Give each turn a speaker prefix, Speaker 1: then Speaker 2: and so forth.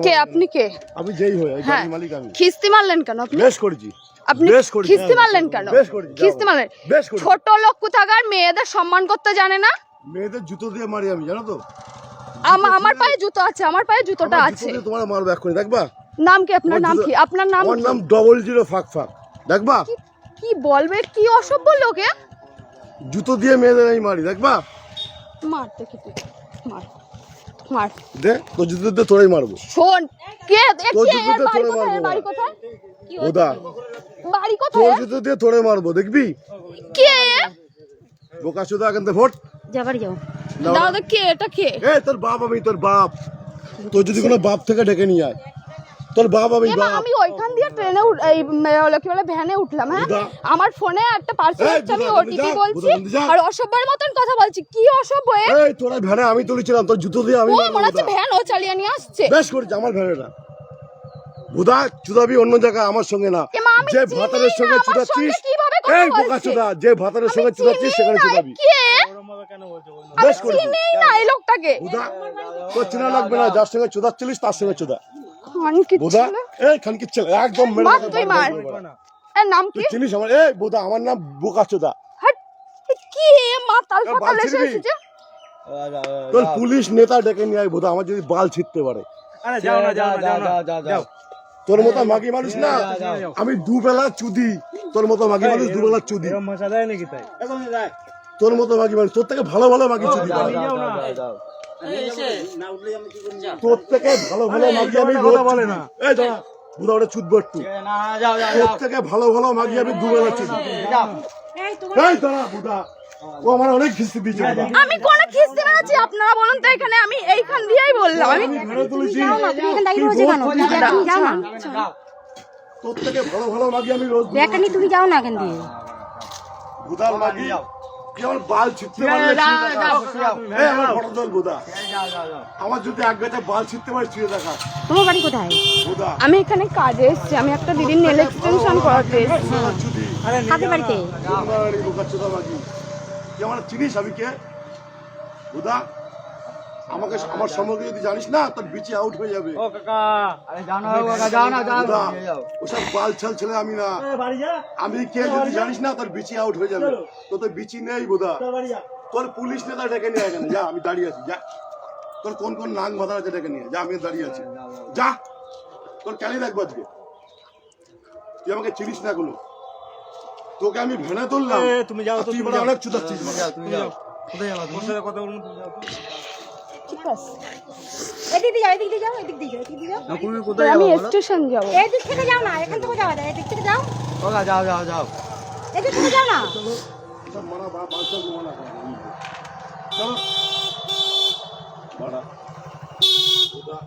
Speaker 1: কে আপনি কে?
Speaker 2: আমি যেই হই গাড়ির মালিক আমি।
Speaker 1: খিস্তি মারলেন কেন আপনি?
Speaker 2: বেশ করেছি।
Speaker 1: আপনি খিস্তি মারলেন কেন? খিস্তি মারলেন? ছোট লোক কোথাকার, মেয়েদের সম্মান করতে জানে না।
Speaker 2: মেয়েদের জুতো দিয়ে মারি আমি, জানো তো?
Speaker 1: আমার পায়ে জুতো আছে, আমার পায়ে জুতোটা আছে।
Speaker 2: তোমার মারবো এক্ষুনি, দেখবা?
Speaker 1: নাম কি আপনার? নাম কি আপনার? নাম
Speaker 2: আমার নাম 00 ফাঁক ফাঁক, দেখবা?
Speaker 1: কি বলবে? কি অসভ্য লোকে।
Speaker 2: জুতো দিয়ে মেয়েদের আমি মারি, দেখবা?
Speaker 1: মার দেখি তুই, মার মার
Speaker 2: দে, তো জুতো দিয়ে তোরাই মারবো।
Speaker 1: শোন, কে
Speaker 2: বাড়ি
Speaker 1: কোথায়?
Speaker 2: ওদা
Speaker 1: বাড়ি কোথায়?
Speaker 2: তোর জুতো দিয়ে তোরে মারবো, দেখবি?
Speaker 1: কে?
Speaker 2: বোকা চোদা, এখান থেকে ভোট
Speaker 1: যা বাড়ি যাও। দাদা কে? এটা কে?
Speaker 2: তোর বাপ আমি, তোর বাপ। তোর যদি কোনো বাপ থেকে ডেকে নিয়ে আয়, তোর বাপ আমি।
Speaker 1: আমি ওইখান দিয়ে ট্রেনে কি বলে ভ্যানে উঠলাম। হ্যাঁ, আমার ফোনে একটা পার্সেল আসছে, আমি ওটিপি বলছি আর অসভ্যের মতন কথা বলছি। কি অসভ্য?
Speaker 2: এই তোরা ভ্যানে আমি তুলেছিলাম, তোর জুতো দিয়ে আমি।
Speaker 1: ও মনে হচ্ছে ভ্যান ও চালিয়ে নিয়ে আসছে।
Speaker 2: বেশ করেছে, আমার ভ্যানেটা। বুদা চুদাবি অন্য জায়গায়, আমার সঙ্গে না। যে ভাতারের সঙ্গে চুদাচ্ছিস, এই বোকা চুদা, যে ভাতারের সঙ্গে চুদাচ্ছিস সেখানে চুদাবি। বেশ করেছি।
Speaker 1: চিনি না এই লোকটাকে।
Speaker 2: বুদা তোর চেনা লাগবে না, যার সঙ্গে চুদাচ্ছিলিস তার সঙ্গে চুদা। বুদা এই খানকির ছেলে, একদম মেরে
Speaker 1: মার তুই মার। এর নাম কি?
Speaker 2: চিনিস আমার? এই বুদা, আমার নাম বোকা চুদা।
Speaker 1: কি মাতাল ফাতাল এসেছে?
Speaker 2: তোর পুলিশ নেতা ডেকে নিয়ে আয় বুদা, আমার যদি বাল ছিঁড়তে পারে।
Speaker 3: আরে যাও না, যাও না, যাও।
Speaker 2: তোর মতো মাগি মানুষ না আমি, দুবেলা চুদি। তোর মতো মাগি মানুষ দুবেলা চুদি।
Speaker 3: এরকম মশা দেয় নাকি তাই?
Speaker 2: তোর মতো মাগি মানুষ, তোর থেকে ভালো ভালো মাগি চুদি। তোর থেকে ভালো ভালো মাগি আমি বলে না। এই দাঁড়া বুদা, ওটা চুদবো একটু। তোর থেকে ভালো ভালো মাগি আমি দুবেলা চুদি। এই দাঁড়া বুদা, ও আমার অনেক খিস্তি দিয়েছে।
Speaker 1: আমি কোন খিস্তি মেরেছি? আপনারা বলুন তো এখানে। আমি এইখান দিয়েই বললাম। আমি
Speaker 2: ঘরে তুলেছি। তোর থেকে ভালো ভালো মাগি আমি রোজ
Speaker 4: ব্যাকানি, তুমি যাও না এখান দিয়ে।
Speaker 2: বুদার মাগি কি আমার বাল ছিঁড়তে পারলে এই আমার ফটো তোল বুদা। আমার যদি এক গাছে বাল ছিঁড়তে পারে ছিঁড়ে দেখা।
Speaker 4: তোমার বাড়ি কোথায়?
Speaker 2: বুদা
Speaker 1: আমি এখানে কাজে এসেছি। আমি একটা দিদির নেল এক্সটেনশন করাতে এসেছি।
Speaker 4: কাদের বাড়িতে?
Speaker 2: বোকাচোদা মাগি, তুই আমার চিনিস আমি কে? বুদা আমাকে, আমার সম্পর্কে যদি জানিস না তোর বিচি আউট হয়ে যাবে।
Speaker 3: ও কাকা, আরে যাও না কাকা, যাও না,
Speaker 2: বুদা ওসব বাল ছাল ছেলে আমি না। আমি কে যদি জানিস না তোর বিচি আউট হয়ে যাবে। তোর তো বিচি নেই বুদা। তোর পুলিশ নেতা ডেকে নিয়ে এখানে যা, আমি দাঁড়িয়ে আছি। যা, তোর কোন কোন নাং মাথা আছে ডেকে নিয়ে যা, আমি দাঁড়িয়ে আছি। যা, তোর কেন দেখবো আজকে? তুই আমাকে চিনিস না কোনো। তোকে আমি ভেনে তুললাম,
Speaker 3: তুমি যাও তো,
Speaker 2: তুই
Speaker 3: তুমি
Speaker 2: বলে
Speaker 3: যাও।
Speaker 2: অনেক চুদাচ্ছিস।
Speaker 3: তুমি যাও। কোথায় যাবা? তোমার সাথে কথা বলুন, তুমি যাও তো।
Speaker 1: ঠিক আছে,
Speaker 4: এদিক দিয়ে যাও, এদিক দিয়ে যাও, এদিক দিয়ে যাও, এদিক দিয়ে যাও।
Speaker 3: না, তুমি কোথায়
Speaker 1: আমি
Speaker 3: যাবা বলো?
Speaker 1: স্টেশন যাব।
Speaker 4: এদিক থেকে যাও না, এখান থেকে যাওয়া যায়। এদিক থেকে যাও,
Speaker 3: ওকা, যাও।
Speaker 4: এদিক থেকে যাও না।
Speaker 2: সব মারা বাল ছাল মারা চলো বাড়া বুদা।